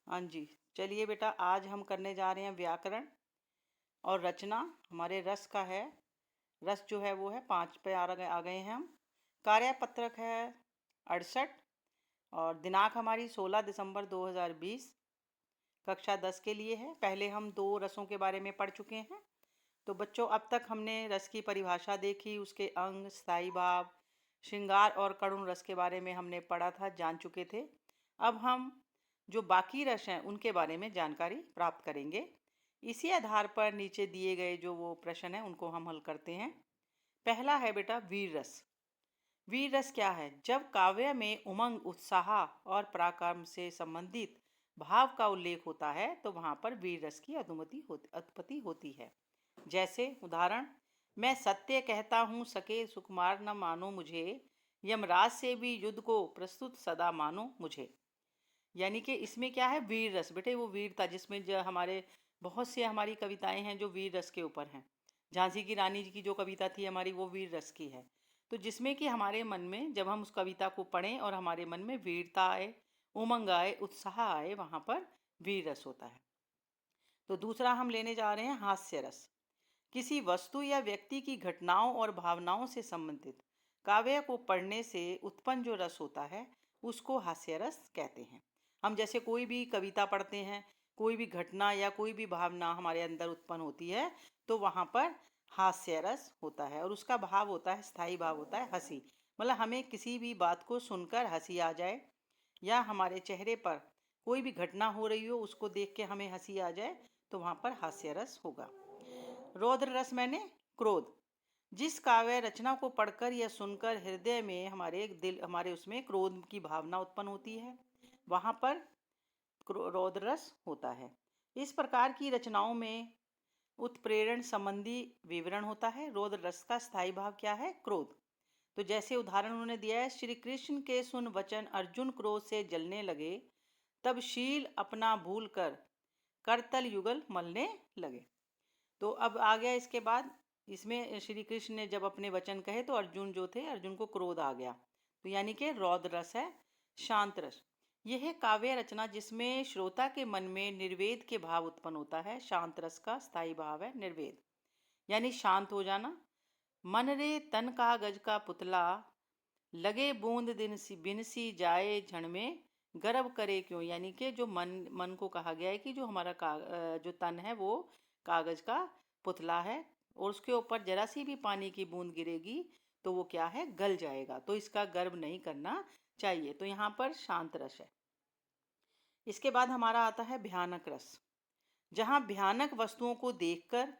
हाँ जी। चलिए बेटा, आज हम करने जा रहे हैं व्याकरण और रचना। हमारे रस का है। रस जो है वो है 5 पे आ गए हैं हम। कार्यपत्रक है 68 और दिनांक हमारी 16 दिसंबर 2020। कक्षा 10 के लिए है। पहले हम 2 रसों के बारे में पढ़ चुके हैं। तो बच्चों, अब तक हमने रस की परिभाषा देखी, उसके अंग, स्थायी भाव, श्रृंगार और करुण रस के बारे में हमने पढ़ा था, जान चुके थे। अब हम जो बाकी रस हैं उनके बारे में जानकारी प्राप्त करेंगे। इसी आधार पर नीचे दिए गए जो वो प्रश्न हैं उनको हम हल करते हैं। पहला है बेटा वीर रस। वीर रस क्या है? जब काव्य में उमंग, उत्साह और पराक्रम से संबंधित भाव का उल्लेख होता है तो वहाँ पर वीर रस की उत्पत्ति होती है। जैसे उदाहरण, मैं सत्य कहता हूँ, सके सुकुमार न मानो मुझे, यमराज से भी युद्ध को प्रस्तुत सदा मानो मुझे। यानी कि इसमें क्या है, वीर रस। बेटे वो वीरता जिसमें जो हमारे बहुत से हमारी कविताएं हैं जो वीर रस के ऊपर हैं। झांसी की रानी जी की जो कविता थी हमारी, वो वीर रस की है। तो जिसमें कि हमारे मन में जब हम उस कविता को पढ़ें और हमारे मन में वीरता आए, उमंग आए, उत्साह आए, वहाँ पर वीर रस होता है। तो दूसरा हम लेने जा रहे हैं हास्य रस। किसी वस्तु या व्यक्ति की घटनाओं और भावनाओं से संबंधित काव्य को पढ़ने से उत्पन्न जो रस होता है उसको हास्य रस कहते हैं। हम जैसे कोई भी कविता पढ़ते हैं, कोई भी घटना या कोई भी भावना हमारे अंदर उत्पन्न होती है तो वहाँ पर हास्य रस होता है और उसका भाव होता है, स्थायी भाव होता है हंसी। मतलब हमें किसी भी बात को सुनकर हंसी आ जाए या हमारे चेहरे पर कोई भी घटना हो रही हो उसको देख के हमें हंसी आ जाए तो वहाँ पर हास्य रस होगा। रौद्र रस मैंने क्रोध। जिस काव्य रचना को पढ़कर या सुनकर हृदय में हमारे उसमें क्रोध की भावना उत्पन्न होती है, वहाँ पर रौद्र रस होता है। इस प्रकार की रचनाओं में उत्प्रेरण संबंधी विवरण होता है। रौद्र रस का स्थायी भाव क्या है? क्रोध। तो जैसे उदाहरण उन्होंने दिया है, श्री कृष्ण के सुन वचन अर्जुन क्रोध से जलने लगे, तब शील अपना भूल कर करतल युगल मलने लगे। तो अब आ गया इसके बाद, इसमें श्री कृष्ण ने जब अपने वचन कहे तो अर्जुन जो थे, अर्जुन को क्रोध आ गया। तो यानी कि रौद्र रस है। शांत रस, यह है काव्य रचना जिसमें श्रोता के मन में निर्वेद के भाव उत्पन्न होता है। शांत रस का स्थायी भाव है निर्वेद, यानी शांत हो जाना। मन रे तन कागज का पुतला, लगे बूंद दिन सी बिन सी जाए क्षण में, गर्व करे क्यों। यानी कि जो मन को कहा गया है कि जो हमारा जो तन है वो कागज का पुतला है और उसके ऊपर जरा सी भी पानी की बूंद गिरेगी तो वो क्या है, गल जाएगा। तो इसका गर्व नहीं करना चाहिए। तो यहाँ पर शांत रस है। इसके बाद हमारा आता है भयानक रस। जहाँ भयानक वस्तुओं को देखकर,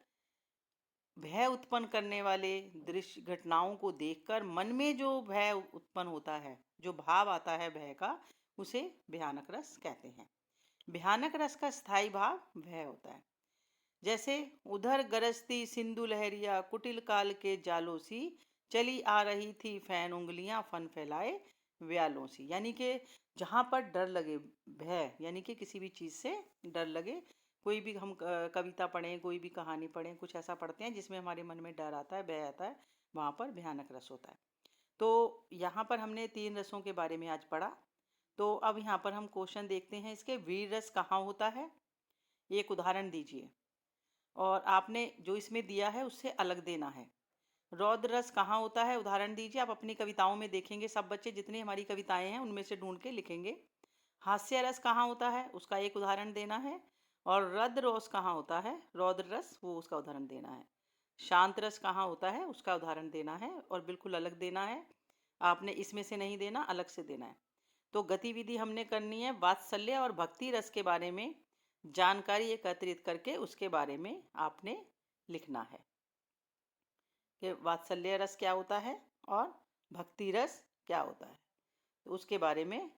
भय उत्पन्न करने वाले दृश्य घटनाओं को देखकर मन में जो भय उत्पन्न होता है, जो भाव आता है भय का, उसे भयानक रस कहते हैं। भयानक रस का स्थायी भाव भय होता है। जैसे उधर गरजती सिंधु लहरिया, कुटिल काल के जालों सी, चली आ रही थी फैन उंगलियां फन फैलाए व्यालों सी। यानी कि जहाँ पर डर लगे, भय यानी कि किसी भी चीज़ से डर लगे। कोई भी हम कविता पढ़ें, कोई भी कहानी पढ़ें, कुछ ऐसा पढ़ते हैं जिसमें हमारे मन में डर आता है, भय आता है, वहाँ पर भयानक रस होता है। तो यहाँ पर हमने 3 रसों के बारे में आज पढ़ा। तो अब यहाँ पर हम क्वेश्चन देखते हैं इसके। वीर रस कहाँ होता है, एक उदाहरण दीजिए और आपने जो इसमें दिया है उससे अलग देना है। रौद्र रस कहाँ होता है, उदाहरण दीजिए। आप अपनी कविताओं में देखेंगे, सब बच्चे जितनी हमारी कविताएं हैं उनमें से ढूंढ के लिखेंगे। हास्य रस कहाँ होता है, उसका एक उदाहरण देना है। और रद्र रोस कहाँ होता है, रौद्र रस, वो उसका उदाहरण देना है। शांत रस कहाँ होता है, उसका उदाहरण देना है और बिल्कुल अलग देना है। आपने इसमें से नहीं देना, अलग से देना है। तो गतिविधि हमने करनी है वात्सल्य और भक्ति रस के बारे में जानकारी एकत्रित करके उसके बारे में आपने लिखना है कि वात्सल्य रस क्या होता है और भक्ति रस क्या होता है। तो उसके बारे में